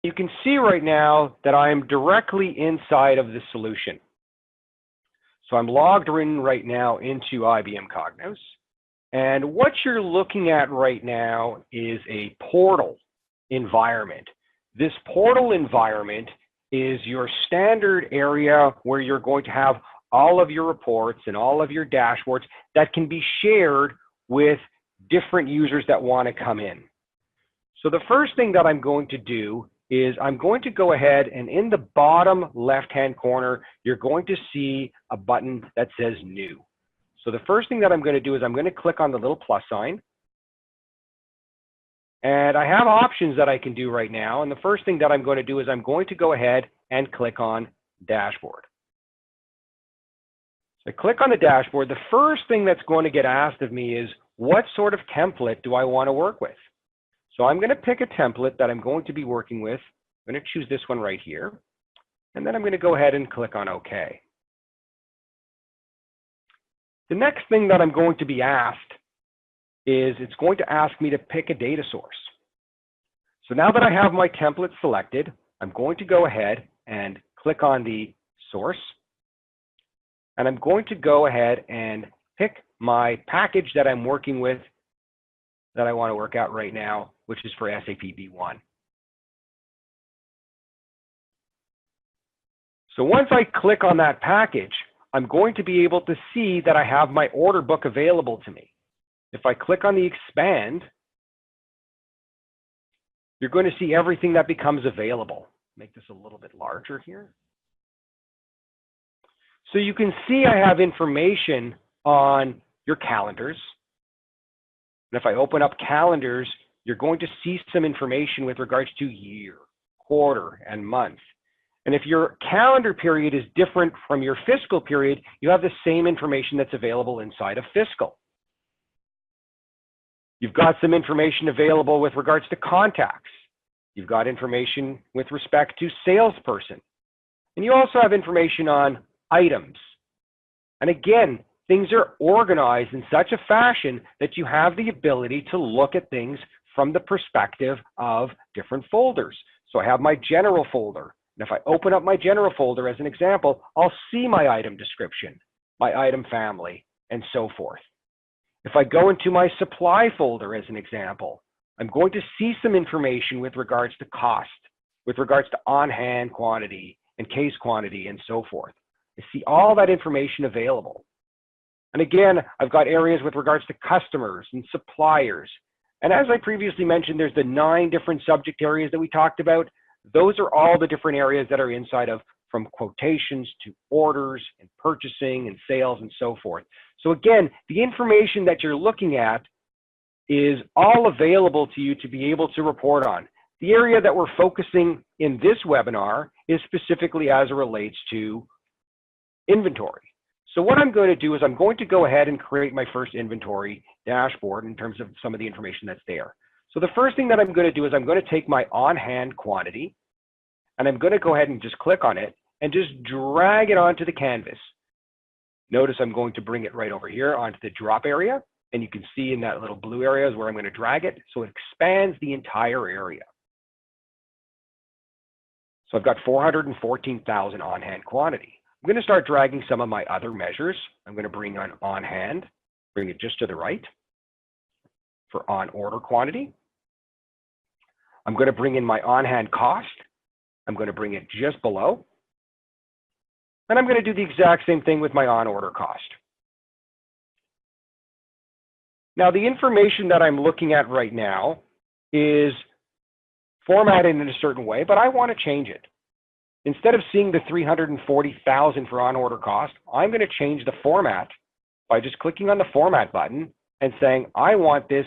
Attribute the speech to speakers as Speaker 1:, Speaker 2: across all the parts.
Speaker 1: You can see right now that I'm directly inside of the solution. So I'm logged in right now into IBM Cognos. And what you're looking at right now is a portal environment. This portal environment is your standard area where you're going to have all of your reports and all of your dashboards that can be shared with different users that want to come in. So the first thing that I'm going to do is I'm going to go ahead and in the bottom left-hand corner, you're going to see a button that says New. So the first thing that I'm going to do is I'm going to click on the little plus sign. And I have options that I can do right now. And the first thing that I'm going to do is I'm going to go ahead and click on Dashboard. So I click on the dashboard. The first thing that's going to get asked of me is, what sort of template do I want to work with? So I'm going to pick a template that I'm going to be working with. I'm going to choose this one right here. And then I'm going to go ahead and click on OK. The next thing that I'm going to be asked is it's going to ask me to pick a data source. So now that I have my template selected, I'm going to go ahead and click on the source. And I'm going to go ahead and pick my package that I'm working with that I want to work out right now, which is for SAP B1. So once I click on that package, I'm going to be able to see that I have my order book available to me. If I click on the expand, you're going to see everything that becomes available. Make this a little bit larger here. So you can see I have information on your calendars. And if I open up calendars, you're going to see some information with regards to year, quarter, and month. And if your calendar period is different from your fiscal period, you have the same information that's available inside of fiscal. You've got some information available with regards to contacts. You've got information with respect to salesperson. And you also have information on items. And again, things are organized in such a fashion that you have the ability to look at things from the perspective of different folders. So I have my general folder. And if I open up my general folder as an example, I'll see my item description, my item family, and so forth. If I go into my supply folder as an example, I'm going to see some information with regards to cost, with regards to on-hand quantity and case quantity and so forth. I see all that information available. And again, I've got areas with regards to customers and suppliers. And as I previously mentioned, there's the 9 different subject areas that we talked about. Those are all the different areas that are inside of, from quotations to orders and purchasing and sales and so forth. So again, the information that you're looking at is all available to you to be able to report on. The area that we're focusing in this webinar is specifically as it relates to inventory. So what I'm going to do is I'm going to go ahead and create my first inventory dashboard in terms of some of the information that's there. So the first thing that I'm going to do is I'm going to take my on-hand quantity and I'm going to go ahead and just click on it and just drag it onto the canvas. Notice I'm going to bring it right over here onto the drop area. And you can see in that little blue area is where I'm going to drag it. So it expands the entire area. So I've got 414,000 on-hand quantity. I'm going to start dragging some of my other measures. I'm going to bring on hand, bring it just to the right for on order quantity. I'm going to bring in my on-hand cost. I'm going to bring it just below. And I'm going to do the exact same thing with my on order cost. Now, the information that I'm looking at right now is formatted in a certain way, but I want to change it. Instead of seeing the 340,000 for on order cost, I'm going to change the format by just clicking on the format button and saying, I want this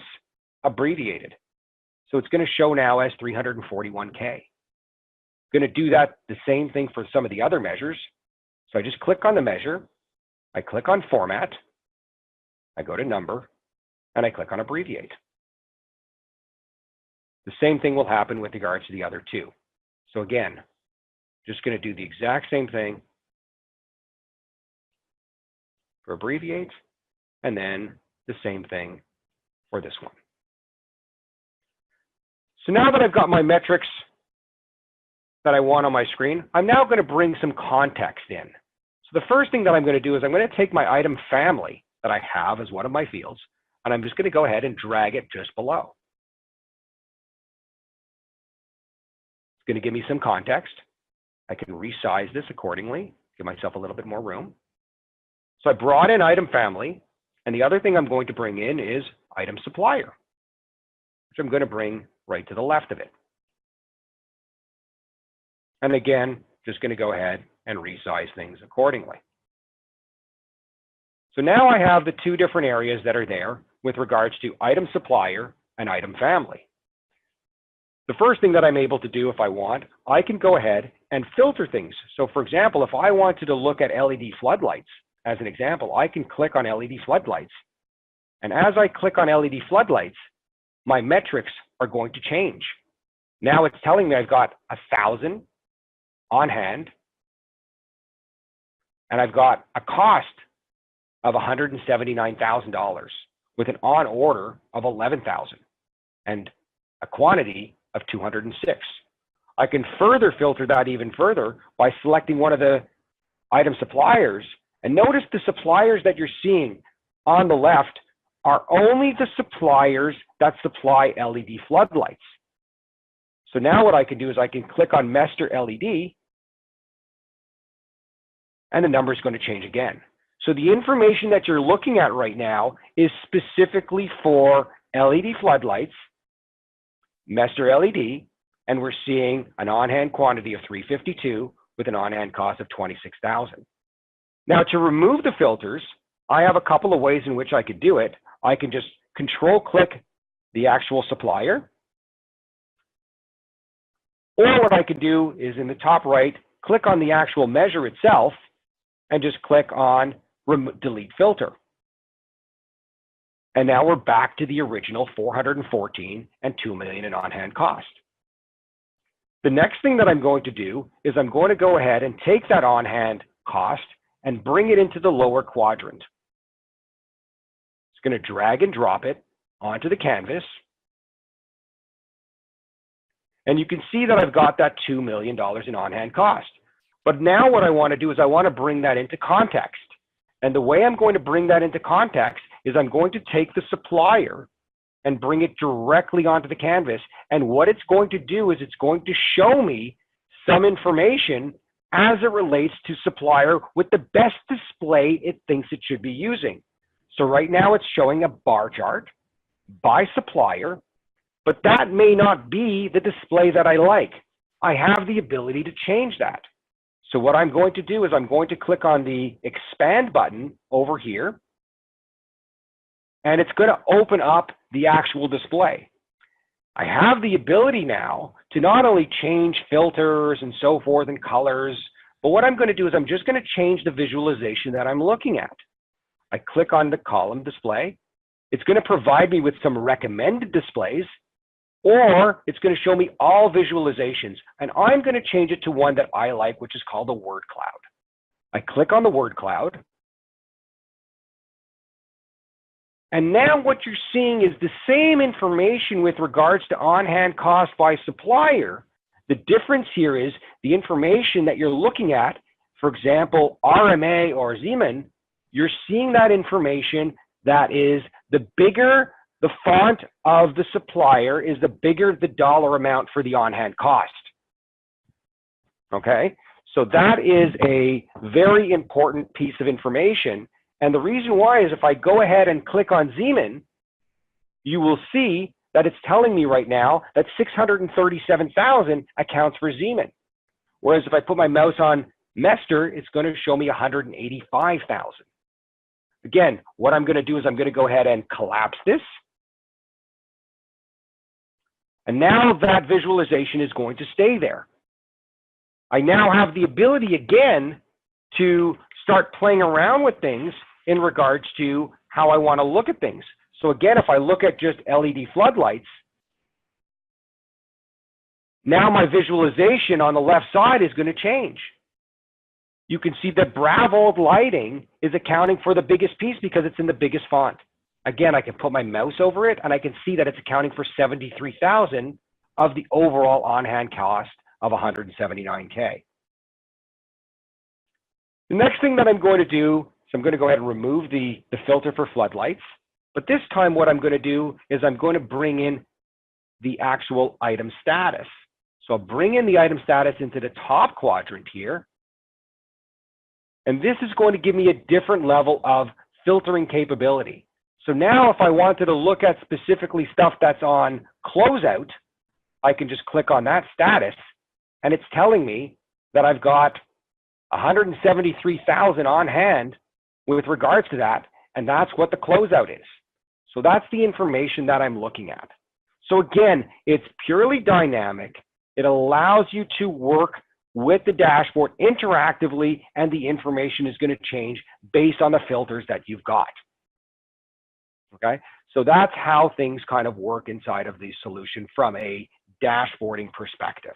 Speaker 1: abbreviated. So it's going to show now as 341K. I'm going to do that the same thing for some of the other measures. So I just click on the measure, I click on format, I go to number, and I click on abbreviate. The same thing will happen with regards to the other two. So again, just going to do the exact same thing for abbreviate, and then the same thing for this one. So now that I've got my metrics that I want on my screen, I'm now going to bring some context in. So the first thing that I'm going to do is I'm going to take my item family that I have as one of my fields, and I'm just going to go ahead and drag it just below. It's going to give me some context. I can resize this accordingly, give myself a little bit more room. So I brought in item family, and the other thing I'm going to bring in is item supplier, which I'm going to bring right to the left of it. And again, just going to go ahead and resize things accordingly. So now I have the two different areas that are there with regards to item supplier and item family. The first thing that I'm able to do if I want, I can go ahead and filter things. So for example, if I wanted to look at LED floodlights, as an example, I can click on LED floodlights. And as I click on LED floodlights, my metrics are going to change. Now it's telling me I've got 1,000 on hand, and I've got a cost of $179,000 with an on order of 11,000 and a quantity of 206. I can further filter that even further by selecting one of the item suppliers, and notice the suppliers that you're seeing on the left are only the suppliers that supply LED floodlights. So now what I can do is I can click on Mester LED, and the number is going to change again. So the information that you're looking at right now is specifically for LED floodlights, Mester LED, and we're seeing an on-hand quantity of 352 with an on-hand cost of 26,000. Now to remove the filters, I have a couple of ways in which I could do it. I can just control-click the actual supplier, or what I could do is in the top right, click on the actual measure itself, and just click on delete filter. And now we're back to the original 414 and 2 million in on-hand cost. The next thing that I'm going to do is I'm going to go ahead and take that on-hand cost and bring it into the lower quadrant. It's going to drag and drop it onto the canvas. And you can see that I've got that $2 million in on-hand cost. But now what I want to do is I want to bring that into context. And the way I'm going to bring that into context is I'm going to take the supplier and bring it directly onto the canvas. And what it's going to do is it's going to show me some information as it relates to supplier with the best display it thinks it should be using. So right now it's showing a bar chart by supplier, but that may not be the display that I like. I have the ability to change that. So what I'm going to do is I'm going to click on the expand button over here, and it's going to open up the actual display. I have the ability now to not only change filters and so forth and colors, but what I'm going to do is I'm just going to change the visualization that I'm looking at. I click on the column display. It's going to provide me with some recommended displays, or it's going to show me all visualizations. And I'm going to change it to one that I like, which is called the word cloud. I click on the word cloud. And now what you're seeing is the same information with regards to on-hand cost by supplier. The difference here is the information that you're looking at, for example, RMA or Zeman, you're seeing that information that is the bigger the font of the supplier is, the bigger the dollar amount for the on-hand cost. Okay, so that is a very important piece of information. And the reason why is if I go ahead and click on Zeman, you will see that it's telling me right now that 637,000 accounts for Zeman. Whereas if I put my mouse on Mester, it's going to show me 185,000. Again, what I'm going to do is I'm going to go ahead and collapse this. And now that visualization is going to stay there. I now have the ability again to start playing around with things in regards to how I want to look at things. So again, if I look at just LED floodlights, now my visualization on the left side is going to change. You can see that Bravold lighting is accounting for the biggest piece because it's in the biggest font. Again, I can put my mouse over it and I can see that it's accounting for 73,000 of the overall on-hand cost of 179K. The next thing that I'm going to do is I'm going to go ahead and remove the filter for floodlights. But this time what I'm going to do is I'm going to bring in the actual item status. So I'll bring in the item status into the top quadrant here. And this is going to give me a different level of filtering capability. So now if I wanted to look at specifically stuff that's on closeout, I can just click on that status and it's telling me that I've got 173,000 on hand with regards to that, and that's what the closeout is. So that's the information that I'm looking at. So again, it's purely dynamic. It allows you to work with the dashboard interactively, and the information is going to change based on the filters that you've got. Okay, so that's how things kind of work inside of the solution from a dashboarding perspective.